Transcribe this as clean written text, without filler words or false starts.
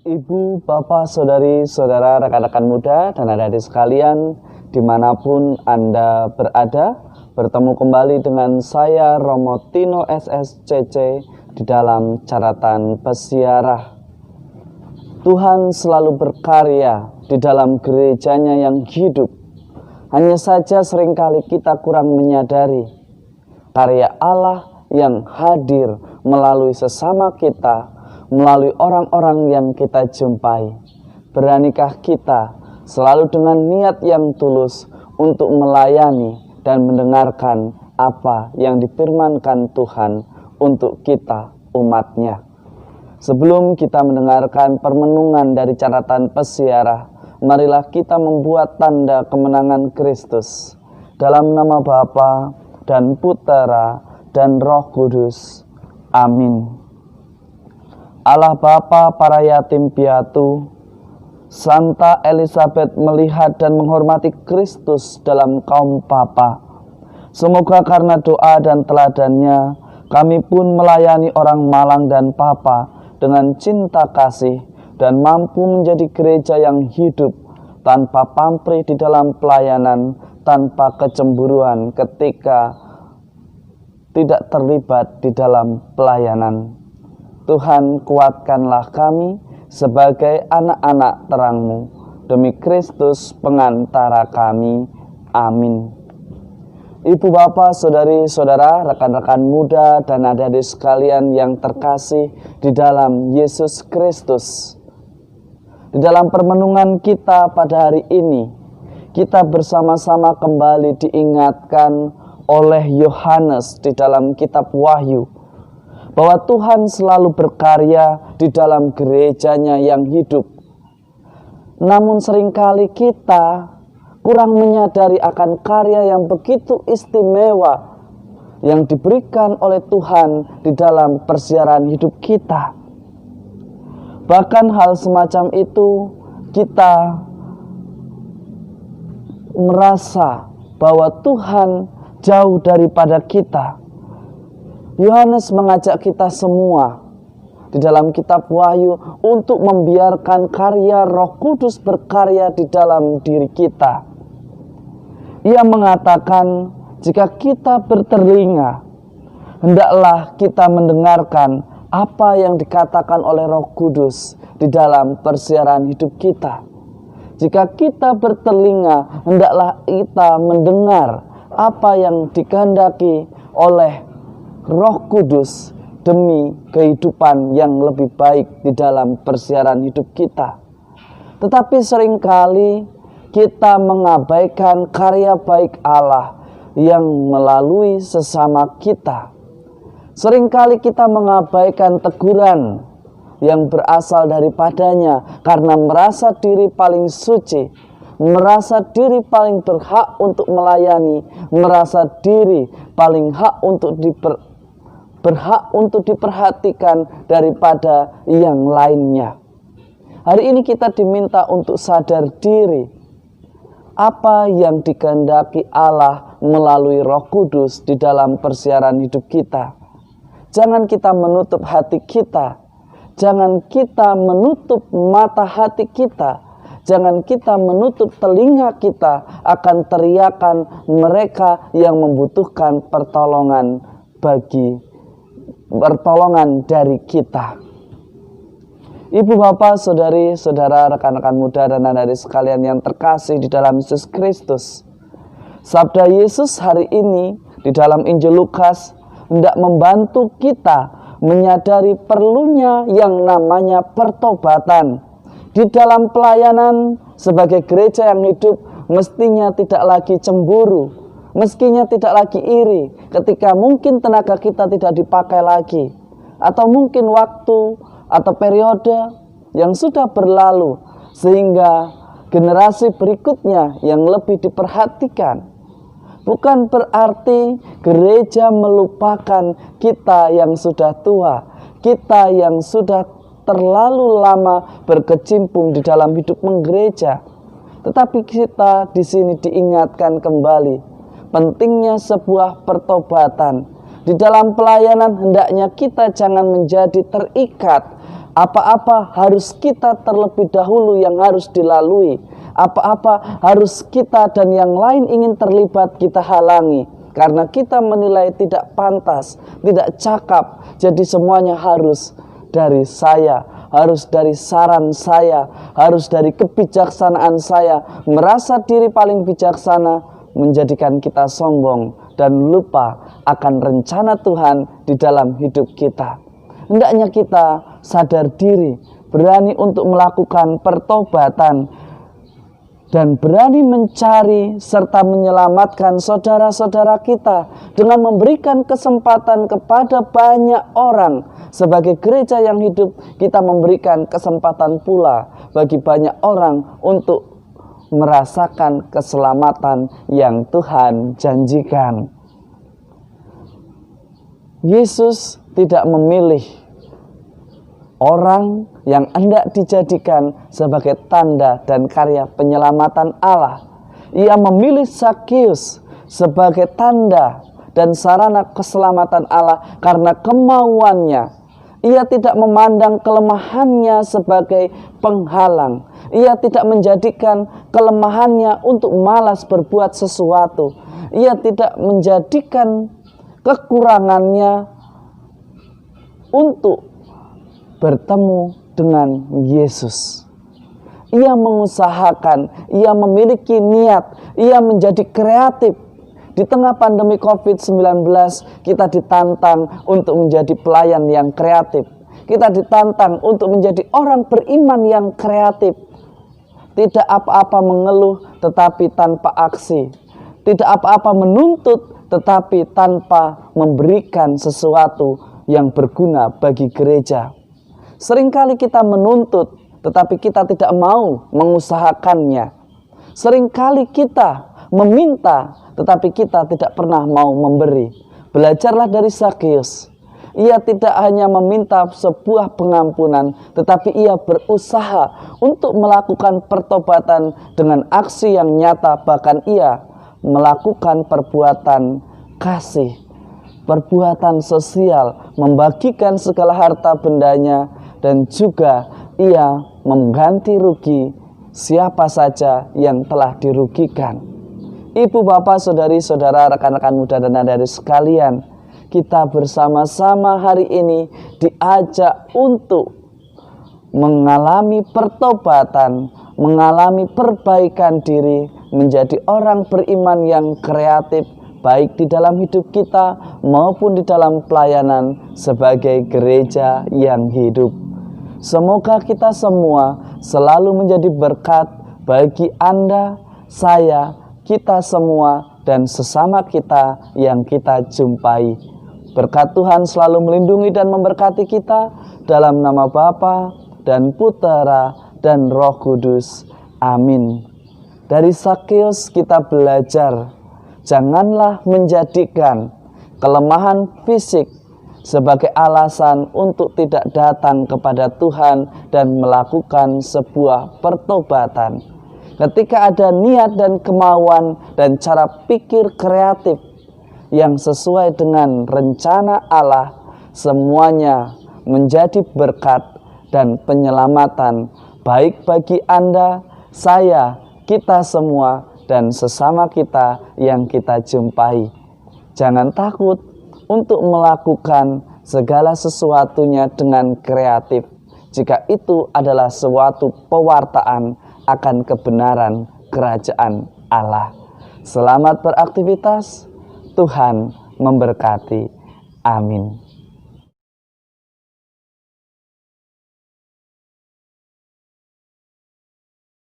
Ibu, bapak, saudari, saudara, rekan-rekan muda, dan adik-adik sekalian, dimanapun Anda berada, bertemu kembali dengan saya Romo Tino SSCC di dalam catatan peziarah. Tuhan selalu berkarya di dalam gerejanya yang hidup. Hanya saja seringkali kita kurang menyadari karya Allah yang hadir melalui sesama kita, melalui orang-orang yang kita jumpai. Beranikah kita selalu dengan niat yang tulus untuk melayani dan mendengarkan apa yang difirmankan Tuhan untuk kita umatnya? Sebelum kita mendengarkan permenungan dari catatan peziarah, marilah kita membuat tanda kemenangan Kristus. Dalam nama Bapa dan Putera dan Roh Kudus. Amin. Allah Bapa para yatim piatu, Santa Elizabeth melihat dan menghormati Kristus dalam kaum papa. Semoga karena doa dan teladannya, kami pun melayani orang malang dan papa dengan cinta kasih dan mampu menjadi gereja yang hidup tanpa pamrih di dalam pelayanan, tanpa kecemburuan ketika tidak terlibat di dalam pelayanan. Tuhan, kuatkanlah kami sebagai anak-anak terang-Mu, demi Kristus pengantara kami. Amin. Ibu, bapak, saudari, saudara, rekan-rekan muda, dan adik-adik sekalian yang terkasih di dalam Yesus Kristus. Di dalam permenungan kita pada hari ini, kita bersama-sama kembali diingatkan oleh Yohanes di dalam kitab Wahyu, bahwa Tuhan selalu berkarya di dalam gerejanya yang hidup. Namun seringkali kita kurang menyadari akan karya yang begitu istimewa yang diberikan oleh Tuhan di dalam persiaran hidup kita. Bahkan hal semacam itu kita merasa bahwa Tuhan jauh daripada kita. Yohanes mengajak kita semua di dalam kitab Wahyu untuk membiarkan karya Roh Kudus berkarya di dalam diri kita. Ia mengatakan, jika kita bertelinga, hendaklah kita mendengarkan apa yang dikatakan oleh Roh Kudus di dalam persiaran hidup kita. Jika kita bertelinga, hendaklah kita mendengar apa yang dikehendaki oleh Roh Kudus demi kehidupan yang lebih baik di dalam persiaran hidup kita. Tetapi seringkali kita mengabaikan karya baik Allah yang melalui sesama kita. Seringkali kita mengabaikan teguran yang berasal daripadanya karena merasa diri paling suci, merasa diri paling berhak untuk melayani, merasa diri paling berhak untuk diperhatikan daripada yang lainnya. Hari ini kita diminta untuk sadar diri apa yang dikehendaki Allah melalui Roh Kudus di dalam persiaran hidup kita. Jangan kita menutup hati kita, jangan kita menutup mata hati kita, jangan kita menutup telinga kita akan teriakan mereka yang membutuhkan pertolongan dari kita. Ibu, bapak, saudari, saudara, rekan-rekan muda, dan adik-adik sekalian yang terkasih di dalam Yesus Kristus. Sabda Yesus hari ini di dalam Injil Lukas hendak membantu kita menyadari perlunya yang namanya pertobatan. Di dalam pelayanan sebagai gereja yang hidup, mestinya tidak lagi cemburu, mestinya tidak lagi iri ketika mungkin tenaga kita tidak dipakai lagi, atau mungkin waktu atau periode yang sudah berlalu sehingga generasi berikutnya yang lebih diperhatikan. Bukan berarti gereja melupakan kita yang sudah tua, kita yang sudah terlalu lama berkecimpung di dalam hidup menggereja. Tetapi kita di sini diingatkan kembali pentingnya sebuah pertobatan. Di dalam pelayanan hendaknya kita jangan menjadi terikat Apa-apa harus kita terlebih dahulu yang harus dilalui. Apa-apa harus kita dan yang lain ingin terlibat kita halangi. Karena kita menilai tidak pantas, tidak cakap. Jadi semuanya harus dari saya, harus dari saran saya, harus dari kebijaksanaan saya. Merasa diri paling bijaksana menjadikan kita sombong dan lupa akan rencana Tuhan di dalam hidup kita. Hendaknya kita sadar diri, berani untuk melakukan pertobatan, dan berani mencari serta menyelamatkan saudara-saudara kita dengan memberikan kesempatan kepada banyak orang. Sebagai gereja yang hidup, kita memberikan kesempatan pula bagi banyak orang untuk merasakan keselamatan yang Tuhan janjikan. Yesus tidak memilih orang yang hendak dijadikan sebagai tanda dan karya penyelamatan Allah. Ia memilih Zakheus sebagai tanda dan sarana keselamatan Allah karena kemauannya. Ia tidak memandang kelemahannya sebagai penghalang. Ia tidak menjadikan kelemahannya untuk malas berbuat sesuatu. Ia tidak menjadikan kekurangannya untuk bertemu dengan Yesus. Ia mengusahakan, ia memiliki niat, ia menjadi kreatif. Di tengah pandemi COVID-19, kita ditantang untuk menjadi pelayan yang kreatif. Kita ditantang untuk menjadi orang beriman yang kreatif. Tidak apa-apa mengeluh tetapi tanpa aksi. Tidak apa-apa menuntut tetapi tanpa memberikan sesuatu yang berguna bagi gereja. Seringkali kita menuntut tetapi kita tidak mau mengusahakannya. Seringkali kita meminta tetapi kita tidak pernah mau memberi. Belajarlah dari Zakheus. Ia tidak hanya meminta sebuah pengampunan, tetapi ia berusaha untuk melakukan pertobatan dengan aksi yang nyata. Bahkan ia melakukan perbuatan kasih, perbuatan sosial, membagikan segala harta bendanya, dan juga ia mengganti rugi siapa saja yang telah dirugikan. Ibu, bapak, saudari, saudara, rekan-rekan muda dan adik-adik sekalian, kita bersama-sama hari ini diajak untuk mengalami pertobatan, mengalami perbaikan diri, menjadi orang beriman yang kreatif, baik di dalam hidup kita maupun di dalam pelayanan sebagai gereja yang hidup. Semoga kita semua selalu menjadi berkat bagi Anda, saya, kita semua, dan sesama kita yang kita jumpai. Berkat Tuhan selalu melindungi dan memberkati kita dalam nama Bapa dan Putera dan Roh Kudus. Amin. Dari Zakheus kita belajar, janganlah menjadikan kelemahan fisik sebagai alasan untuk tidak datang kepada Tuhan dan melakukan sebuah pertobatan. Ketika ada niat dan kemauan dan cara pikir kreatif yang sesuai dengan rencana Allah, semuanya menjadi berkat dan penyelamatan baik bagi Anda, saya, kita semua, dan sesama kita yang kita jumpai. Jangan takut untuk melakukan segala sesuatunya dengan kreatif, jika itu adalah suatu pewartaan akan kebenaran kerajaan Allah. Selamat beraktivitas, Tuhan memberkati. Amin.